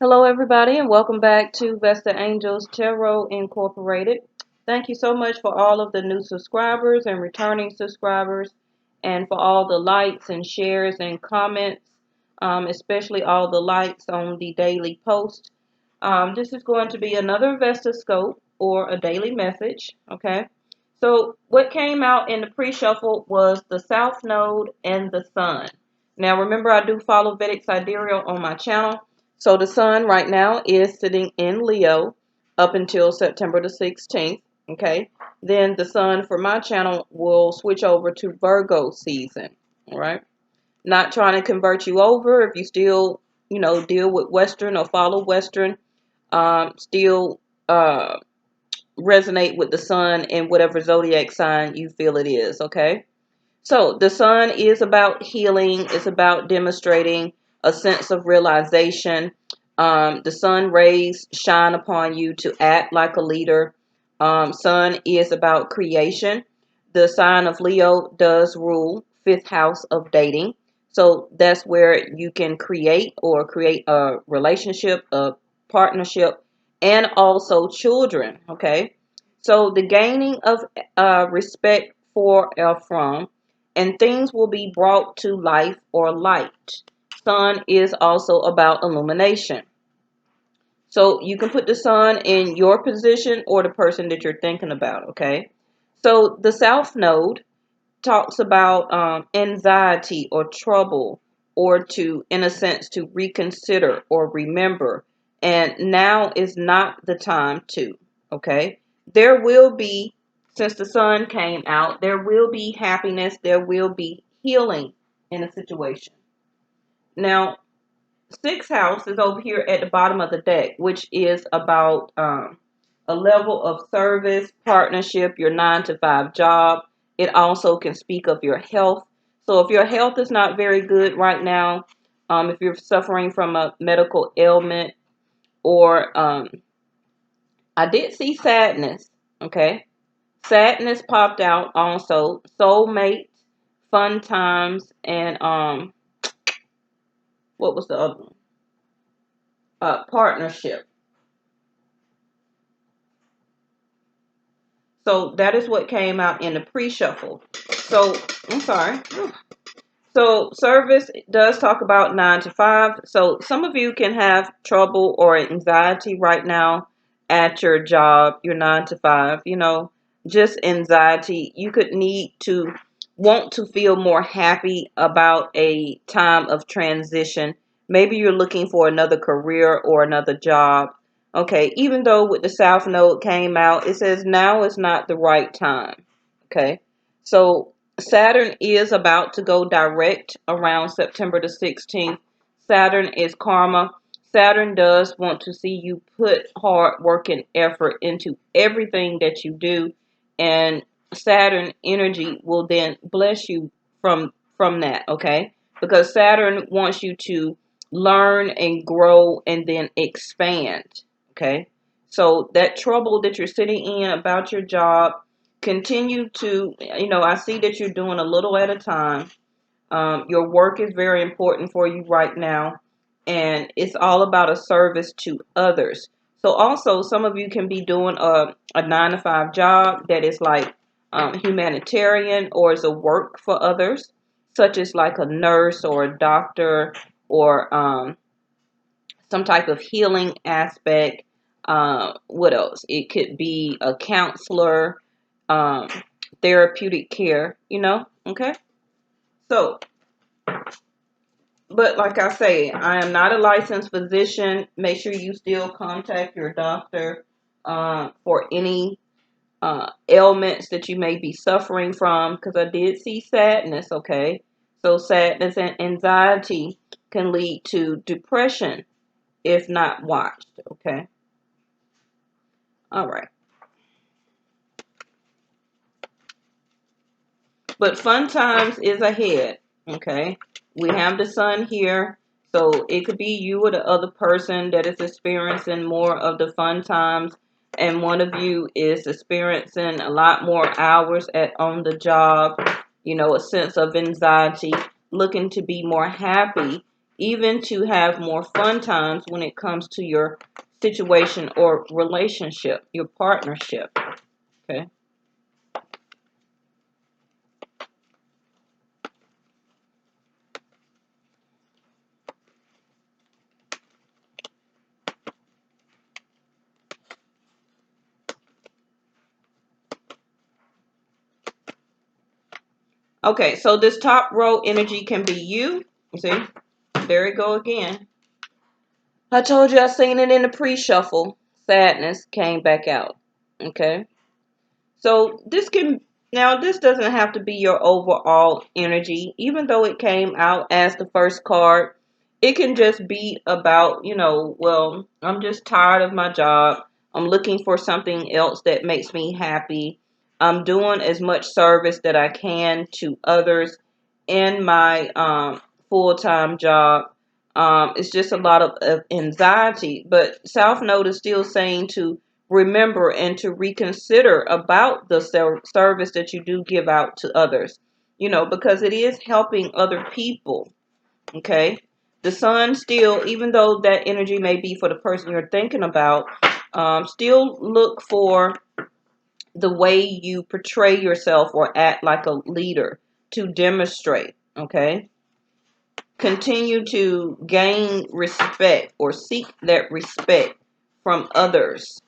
Hello, everybody, and welcome back to Vestaangelstarot Incorporated. Thank you so much for all of the new subscribers and returning subscribers, and for all the likes and shares and comments, especially all the likes on the daily post. This is going to be another Vesta scope or a daily message, okay? So, what came out in the pre shuffle was the South Node and the Sun. Now, remember, I do follow Vedic Sidereal on my channel. So the sun right now is sitting in Leo up until September the 16th. Okay. Then the sun for my channel will switch over to Virgo season. All right. Not trying to convert you over if you still, deal with Western or follow Western, still resonate with the sun in whatever zodiac sign you feel it is. Okay. So the sun is about healing, it's about demonstrating a sense of realization. The sun rays shine upon you to act like a leader. Sun is about creation. The sign of Leo does rule fifth house of dating. So that's where you can create a relationship, a partnership, and also children. Okay. So the gaining of respect for or from, and things will be brought to life or light. Sun is also about illumination. So you can put the sun in your position or the person that you're thinking about, okay? So the South Node talks about anxiety or trouble, or to, in a sense, to reconsider or remember. And now is not the time to, okay? There will be, since the sun came out, there will be happiness, there will be healing in a situation. Now, sixth house is over here at the bottom of the deck, which is about a level of service, partnership, your 9 to 5 job. It also can speak of your health. So if your health is not very good right now, if you're suffering from a medical ailment, or I did see sadness, okay? Sadness popped out also. Soulmate, fun times, and what was the other one? Partnership. So that is what came out in the pre-shuffle. So I'm sorry. So service does talk about 9 to 5. So some of you can have trouble or anxiety right now at your job, your 9 to 5, just anxiety. You could need to want to feel more happy about a time of transition. Maybe you're looking for another career or another job. Okay, even though with the South Node came out, it says now is not the right time. Okay, so Saturn is about to go direct around September the 16th. Saturn is karma. Saturn does want to see you put hard work and effort into everything that you do, and Saturn energy will then bless you from that, okay? Because Saturn wants you to learn and grow and then expand, okay? So that trouble that you're sitting in about your job, continue to, I see that you're doing a little at a time. Your work is very important for you right now, and it's all about a service to others. So also, some of you can be doing a 9 to 5 job that is like humanitarian, or is a work for others, such as like a nurse or a doctor, or some type of healing aspect. What else? It could be a counselor, um, therapeutic care, okay? So, but like I say, I am not a licensed physician. Make sure you still contact your doctor for any ailments that you may be suffering from, because I did see sadness, okay? So sadness and anxiety can lead to depression if not watched, okay? All right. But fun times is ahead, okay? We have the sun here, so it could be you or the other person that is experiencing more of the fun times, and one of you is experiencing a lot more hours at on the job, a sense of anxiety, looking to be more happy even to have more fun times when it comes to your situation or relationship, your partnership. Okay. Okay, so this top row energy can be you. You see? There we go again. I told you I seen it in the pre-shuffle. Sadness came back out. Okay. So this can, now this doesn't have to be your overall energy, even though it came out as the first card. It can just be about, well, I'm just tired of my job. I'm looking for something else that makes me happy. I'm doing as much service that I can to others in my full-time job. It's just a lot of anxiety, but South Node is still saying to remember and to reconsider about the service that you do give out to others, because it is helping other people. Okay. The sun still, even though that energy may be for the person you're thinking about, still look for the way you portray yourself or act like a leader to demonstrate. Okay. Continue to gain respect or seek that respect from others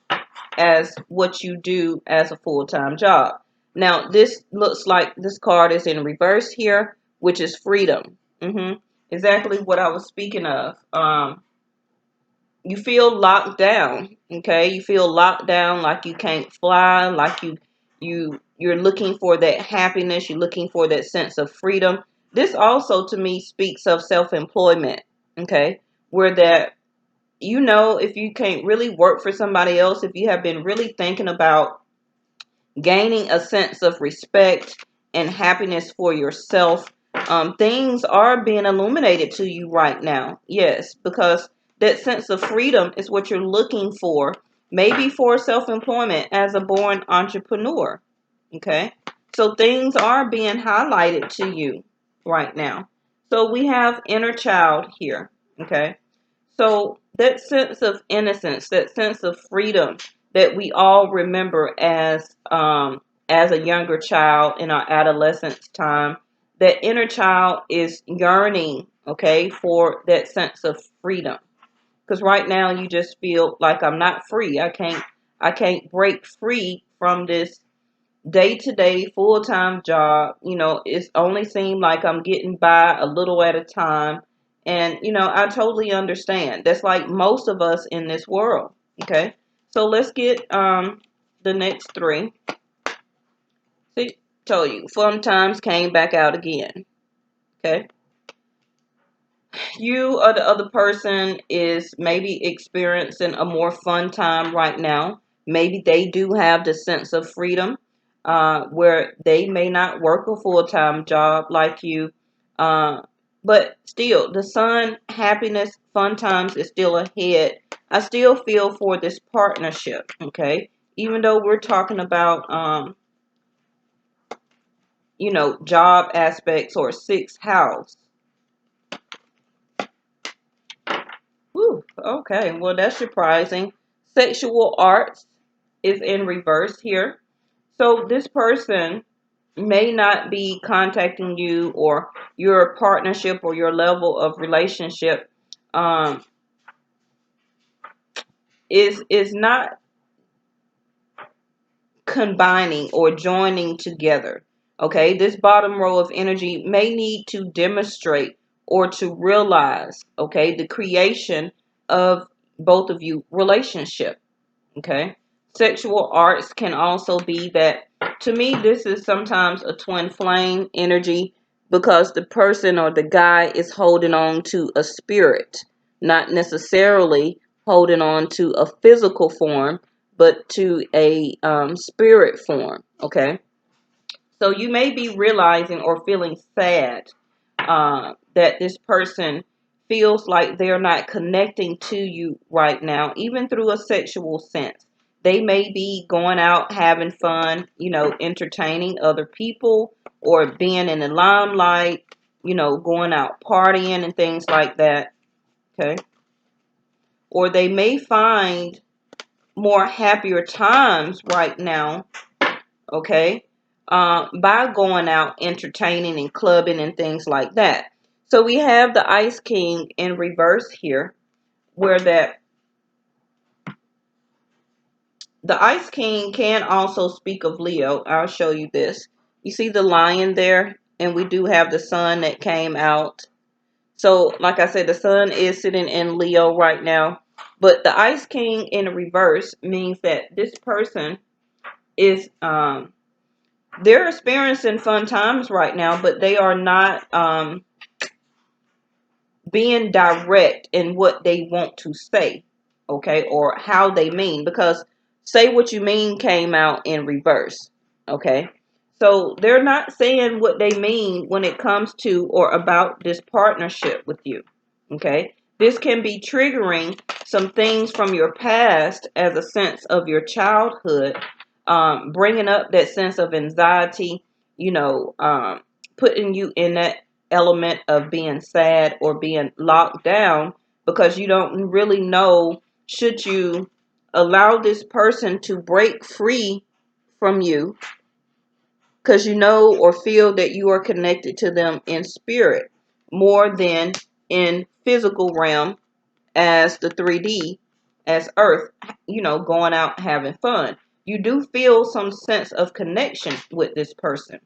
as what you do as a full-time job. Now, this looks like this card is in reverse here, which is freedom. Exactly what I was speaking of. You feel locked down, okay? You feel locked down, like you can't fly, like you're looking for that happiness, you're looking for that sense of freedom. This also to me speaks of self-employment, okay? Where that, if you can't really work for somebody else, if you have been really thinking about gaining a sense of respect and happiness for yourself, things are being illuminated to you right now. Yes, because that sense of freedom is what you're looking for, maybe for self-employment as a born entrepreneur. Okay, so things are being highlighted to you right now. So we have inner child here. Okay, so that sense of innocence, that sense of freedom that we all remember as a younger child in our adolescence time, that inner child is yearning, okay, for that sense of freedom. Because right now you just feel like I'm not free. I can't break free from this day-to-day full-time job. It's only seemed like I'm getting by a little at a time. And I totally understand. That's like most of us in this world. Okay, so let's get the next three. See, told you, fun times came back out again. Okay, you or the other person is maybe experiencing a more fun time right now. Maybe they do have the sense of freedom, where they may not work a full-time job like you, uh, but still, the sun, happiness, fun times is still ahead. I still feel for this partnership. Okay, even though we're talking about job aspects or sixth house. Whew, okay, well, that's surprising. Sexual arts is in reverse here. So this person may not be contacting you, or your partnership or your level of relationship um, is not combining or joining together. Okay, this bottom row of energy may need to demonstrate or to realize, okay, the creation of both of you relationship. Okay, sexual arts can also be that. To me, this is sometimes a twin flame energy, because the person or the guy is holding on to a spirit, not necessarily holding on to a physical form, but to a spirit form. Okay, so you may be realizing or feeling sad that this person feels like they're not connecting to you right now, even through a sexual sense. They may be going out having fun, entertaining other people or being in the limelight, going out partying and things like that. Okay. Or they may find more happier times right now. Okay. By going out entertaining and clubbing and things like that. So we have the Ice King in reverse here, where the Ice King can also speak of Leo. I'll show you this. You see the lion there, and we do have the sun that came out. So, like I said, the sun is sitting in Leo right now. But the Ice King in reverse means that this person is they're experiencing fun times right now, but they are not being direct in what they want to say, okay, or how they mean, because say what you mean came out in reverse, okay. So they're not saying what they mean when it comes to or about this partnership with you, okay. This can be triggering some things from your past as a sense of your childhood, bringing up that sense of anxiety, putting you in that element of being sad or being locked down, because you don't really know, should you allow this person to break free from you, because you know or feel that you are connected to them in spirit more than in physical realm, as the 3D, as earth, going out having fun. You do feel some sense of connection with this person.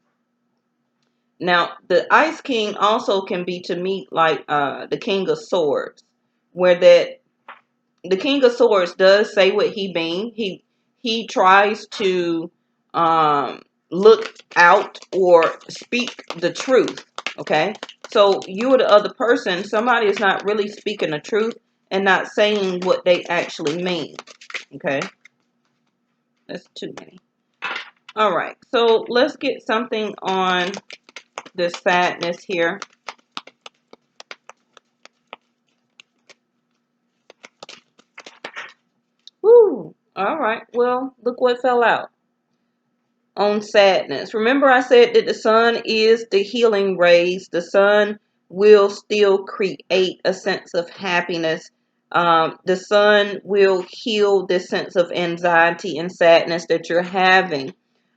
Now, the Ice King also can be to meet like the King of Swords, where that the King of Swords does say what he means. He tries to look out or speak the truth. Okay, so you or the other person, somebody is not really speaking the truth and not saying what they actually mean. Okay, that's too many. All right, so let's get something on this sadness here. Woo! All right. Well, look what fell out on sadness. Remember, I said that the sun is the healing rays. The sun will still create a sense of happiness. The sun will heal this sense of anxiety and sadness that you're having.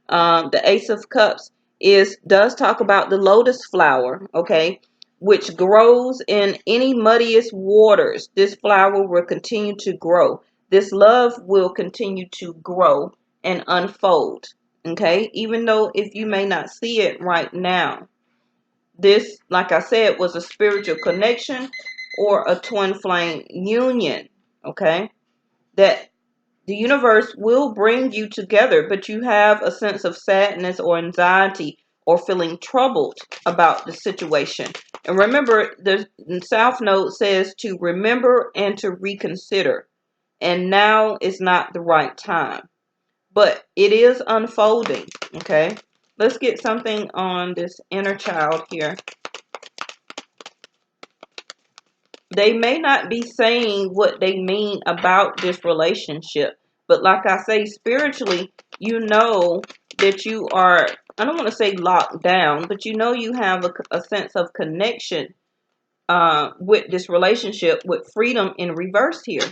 The Ace of Cups does talk about the lotus flower, okay, which grows in any muddiest waters. This flower will continue to grow. This love will continue to grow and unfold, okay, even though if you may not see it right now. This, like I said, was a spiritual connection or a twin flame union, okay, that the universe will bring you together, but you have a sense of sadness or anxiety or feeling troubled about the situation. And remember, the South Node says to remember and to reconsider. And now is not the right time. But it is unfolding, okay? Let's get something on this inner child here. They may not be saying what they mean about this relationship, but like I say, spiritually, you know that you are, I don't want to say locked down, but you know you have a sense of connection with this relationship, with freedom in reverse here.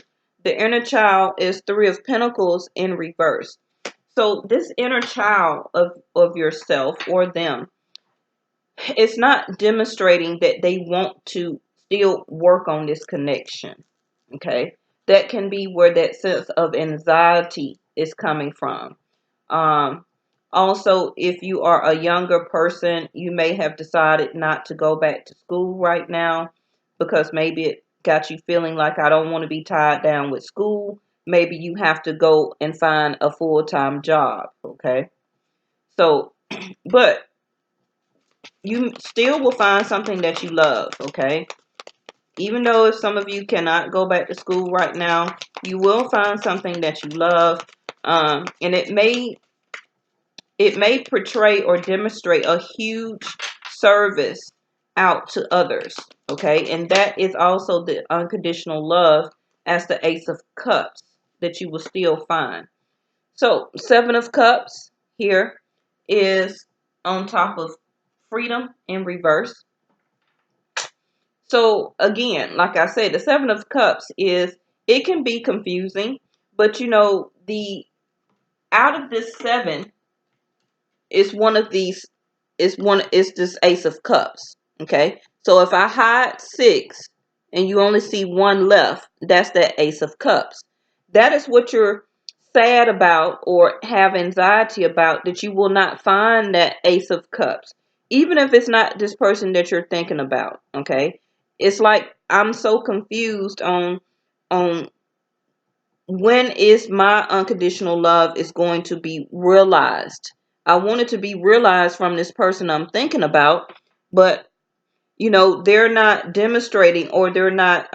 The inner child is 3 of Pentacles in reverse. So this inner child of yourself or them, it's not demonstrating that they want to still work on this connection. Okay. That can be where that sense of anxiety is coming from. Um, Also, if you are a younger person, you may have decided not to go back to school right now because maybe it got you feeling like, I don't want to be tied down with school. Maybe you have to go and find a full-time job. Okay. So, but you still will find something that you love, okay? Even though if some of you cannot go back to school right now, you will find something that you love. And it may portray or demonstrate a huge service out to others, okay? And that is also the unconditional love as the Ace of Cups that you will still find. So 7 of Cups here is on top of freedom in reverse. So again, like I said, the Seven of Cups it can be confusing, but you know, the out of this seven is one of these is this Ace of Cups. Okay. So if I hide six and you only see one left, that's that Ace of Cups. That is what you're sad about or have anxiety about, that you will not find that Ace of Cups. Even if it's not this person that you're thinking about. Okay. It's like I'm so confused on when is my unconditional love is going to be realized. I want it to be realized from this person I'm thinking about, but you know, they're not demonstrating, or they're not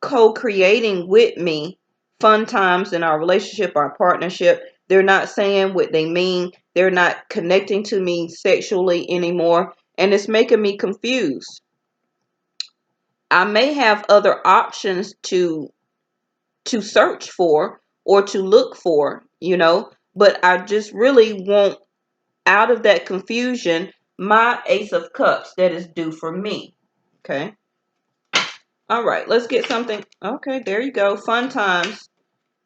co-creating with me fun times in our relationship, our partnership. They're not saying what they mean. They're not connecting to me sexually anymore, and it's making me confused. I may have other options to search for or to look for, you know, but I just really want out of that confusion my Ace of Cups that is due for me. Okay. All right, let's get something. Okay, there you go. Fun times.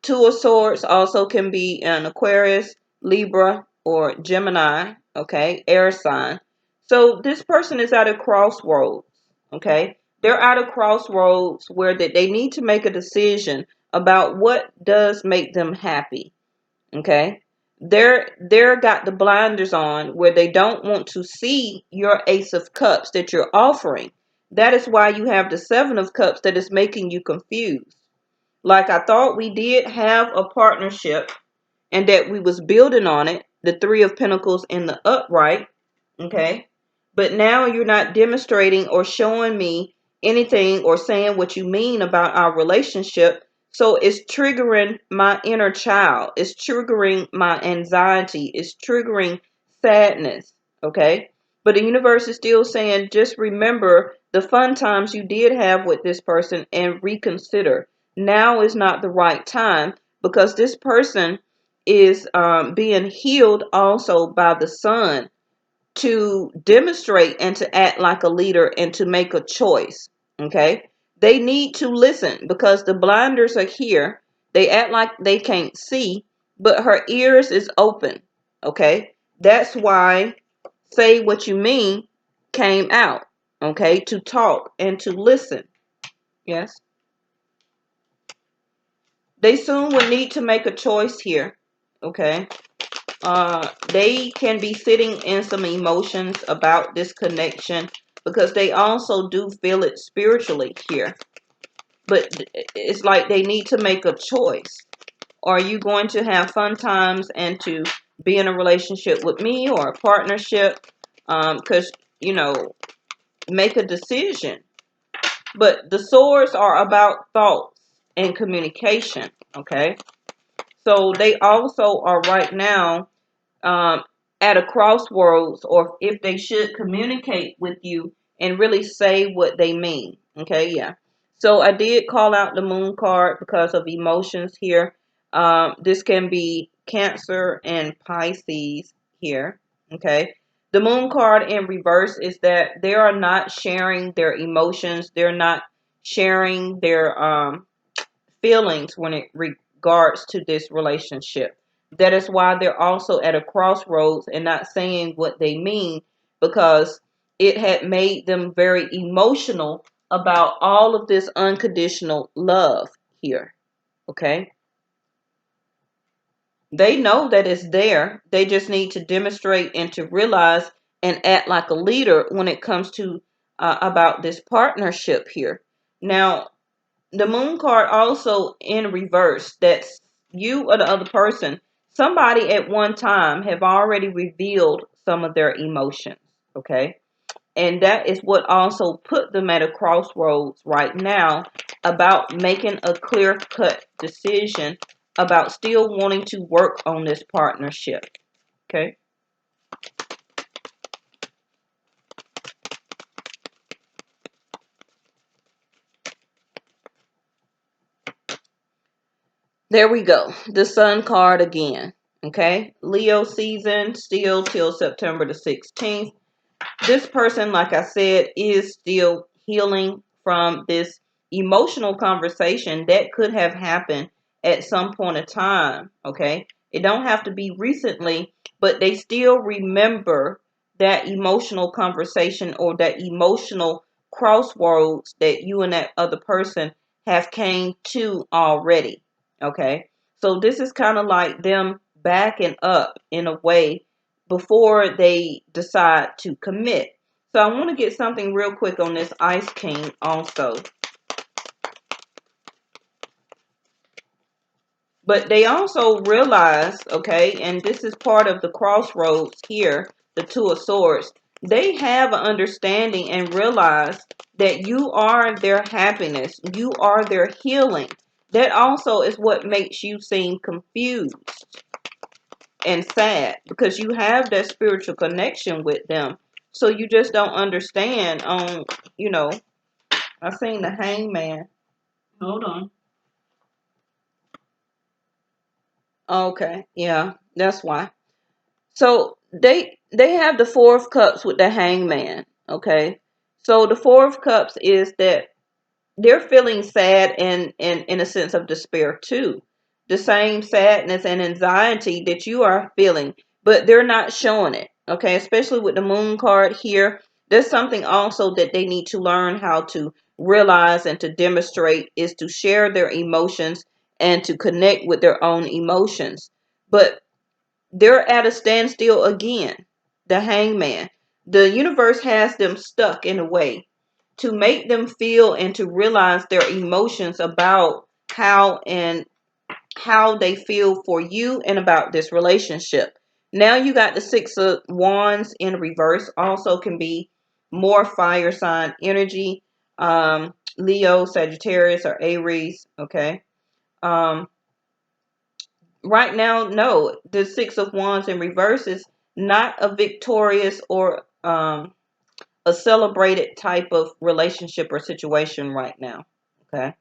Two of Swords also can be an Aquarius, Libra, or Gemini. Okay, air sign. So this person is at a crossroads. Okay, they're at a crossroads where they need to make a decision about what does make them happy. Okay, they're got the blinders on where they don't want to see your Ace of Cups that you're offering. That is why you have the Seven of Cups that is making you confused. Like, I thought we did have a partnership and that we was building on it, the Three of Pentacles in the upright. Okay, but now you're not demonstrating or showing me anything or saying what you mean about our relationship. So it's triggering my inner child. It's triggering my anxiety. It's triggering sadness. Okay, but the universe is still saying, just remember the fun times you did have with this person and reconsider. Now is not the right time, because this person is being healed also by the sun, to demonstrate and to act like a leader and to make a choice. Okay, they need to listen because the blinders are here. They act like they can't see, but her ears is open. Okay, that's why say what you mean came out. Okay, to talk and to listen. Yes, they soon will need to make a choice here. Okay, they can be sitting in some emotions about this connection because they also do feel it spiritually here. But it's like they need to make a choice. Are you going to have fun times and to be in a relationship with me or a partnership? Because, you know, make a decision. But the swords are about thoughts and communication. Okay. So they also are right now um, at a crossroads, or if they should communicate with you and really say what they mean. Okay, yeah. So I did call out the moon card because of emotions here. This can be Cancer and Pisces here. Okay. The moon card in reverse is that they are not sharing their emotions. They're not sharing their feelings when it regards to this relationship. That is why they're also at a crossroads and not saying what they mean, because it had made them very emotional about all of this unconditional love here. Okay. They know that it's there. They just need to demonstrate and to realize and act like a leader when it comes to about this partnership here. Now, the moon card also in reverse, that's you or the other person, somebody at one time have already revealed some of their emotions. Okay, and that is what also put them at a crossroads right now about making a clear cut decision about still wanting to work on this partnership. Okay, there we go, the sun card again. Okay, Leo season still till September the 16th. This person, like I said, is still healing from this emotional conversation that could have happened at some point of time. Okay. It don't have to be recently, but they still remember that emotional conversation or that emotional crossroads that you and that other person have came to already. Okay. So this is kind of like them backing up in a way before they decide to commit. So I want to get something real quick on this Ice King also. But they also realize, okay, and this is part of the crossroads here, the Two of Swords. They have an understanding and realize that you are their happiness. You are their healing. That also is what makes you seem confused and sad because you have that spiritual connection with them. So you just don't understand you know, I seen the Hangman. Hold on. Okay, yeah, that's why. So they have the Four of Cups with the Hangman. Okay, so the Four of Cups is that they're feeling sad and in a sense of despair too. The same sadness and anxiety that you are feeling, but they're not showing it. Okay, especially with the Moon card here. There's something also that they need to learn how to realize and to demonstrate is to share their emotions and to connect with their own emotions. But they're at a standstill again. The Hangman. The universe has them stuck in a way to make them feel and to realize their emotions about how they feel for you and about this relationship. Now you got the Six of Wands in reverse. Also can be more fire sign energy. Leo, Sagittarius, or Aries. Okay. Um, right now, no, the Six of Wands in reverse is not a victorious or a celebrated type of relationship or situation right now. Okay.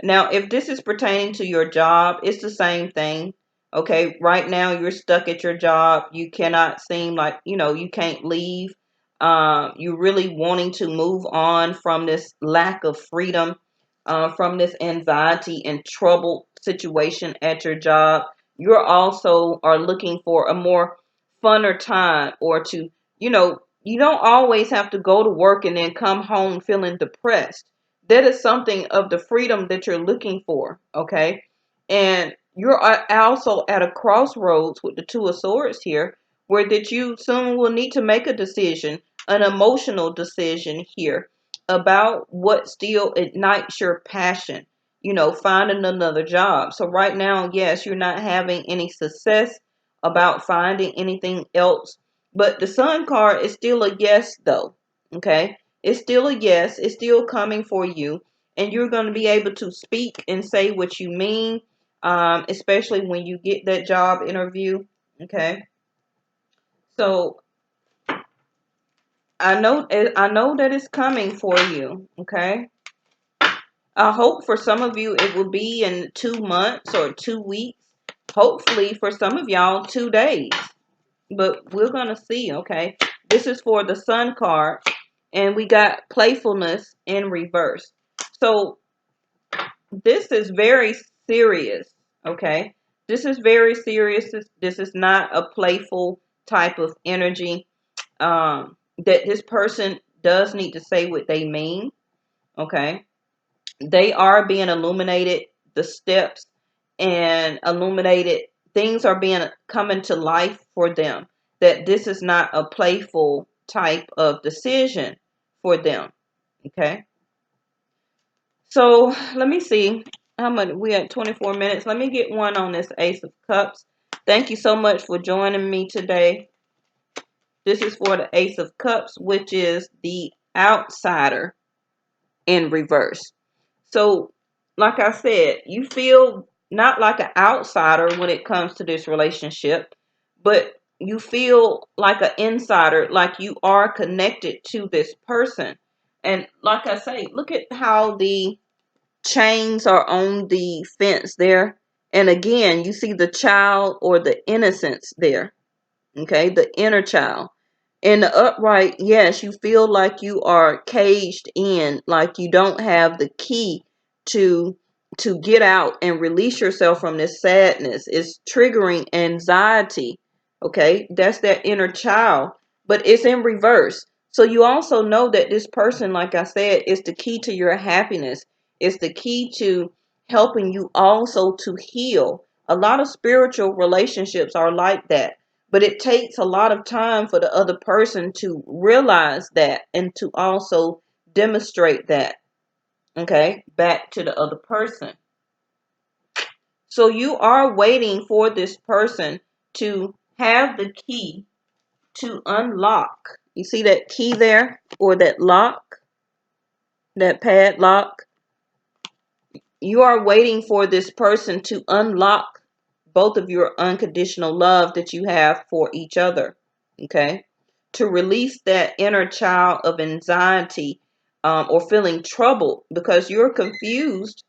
Now, if this is pertaining to your job, it's the same thing. Okay. Right now, you're stuck at your job. You cannot seem like, you can't leave. You're really wanting to move on from this lack of freedom, from this anxiety and troubled situation at your job. You're also are looking for a more funner time or to, you don't always have to go to work and then come home feeling depressed. That is something of the freedom that you're looking for, okay? And you're also at a crossroads with the Two of Swords here, where that you soon will need to make a decision, an emotional decision here about what still ignites your passion, finding another job. So right now, yes, you're not having any success about finding anything else, but the Sun card is still a yes, though, okay? It's still a yes. It's still coming for you. And you're going to be able to speak and say what you mean, especially when you get that job interview. Okay. So I know that it's coming for you. Okay. I hope for some of you it will be in 2 months or 2 weeks. Hopefully for some of y'all 2 days. But we're going to see. Okay. This is for the Sun card. And we got playfulness in reverse. So this is very serious, okay? This is very serious. This is not a playful type of energy. That this person does need to say what they mean, okay? They are being illuminated, the steps and illuminated things are being coming to life for them. That this is not a playful type of decision for them, okay? So let me see how much we at 24 minutes. Let me get one on this Ace of Cups. Thank you so much for joining me today. This is for the Ace of Cups, which is the outsider in reverse. So, like I said, you feel not like an outsider when it comes to this relationship, but you feel like an insider, like you are connected to this person. And like I say, look at how the chains are on the fence there. And again, you see the child or the innocence there. Okay, the inner child. In the upright, yes, you feel like you are caged in, like you don't have the key to get out and release yourself from this sadness. It's triggering anxiety. Okay, that's that inner child, but it's in reverse. So you also know that this person, like I said, is the key to your happiness. It's the key to helping you also to heal. A lot of spiritual relationships are like that, but it takes a lot of time for the other person to realize that and to also demonstrate that, okay, back to the other person. So you are waiting for this person to have the key to unlock. You see that key there, or that lock, that padlock? You are waiting for this person to unlock both of your unconditional love that you have for each other, okay? To release that inner child of anxiety, or feeling troubled because you're confused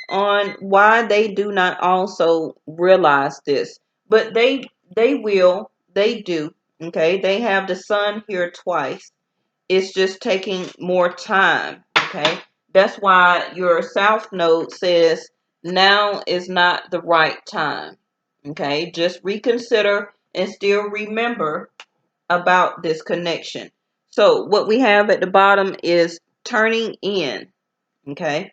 on why they do not also realize this. But they do, okay? They have the sun here twice. It's just taking more time, okay? That's why your South Node says now is not the right time, okay? Just reconsider and still remember about this connection. So what we have at the bottom is turning in, okay?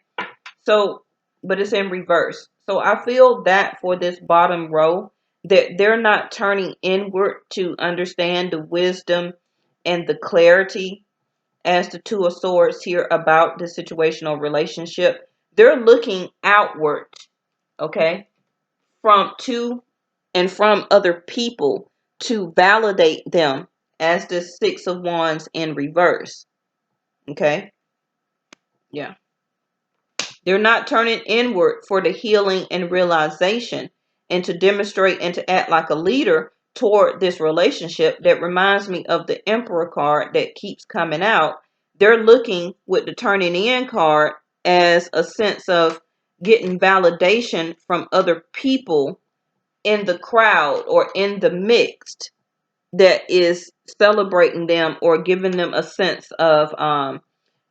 So, but it's in reverse. So I feel that for this bottom row, that they're not turning inward to understand the wisdom and the clarity as the Two of Swords here about the situational relationship. They're looking outward, okay, from other people to validate them as the Six of Wands in reverse. Okay? Yeah. They're not turning inward for the healing and realization and to demonstrate and to act like a leader toward this relationship. That reminds me of the Emperor card that keeps coming out. They're looking with the turning in card as a sense of getting validation from other people in the crowd or in the mixed that is celebrating them or giving them a sense of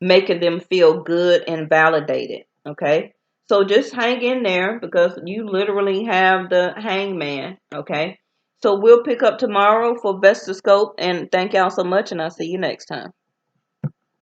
making them feel good and validated. Okay. So just hang in there because you literally have the hangman. Okay. So we'll pick up tomorrow for Vesta Scope, and thank y'all so much, and I'll see you next time.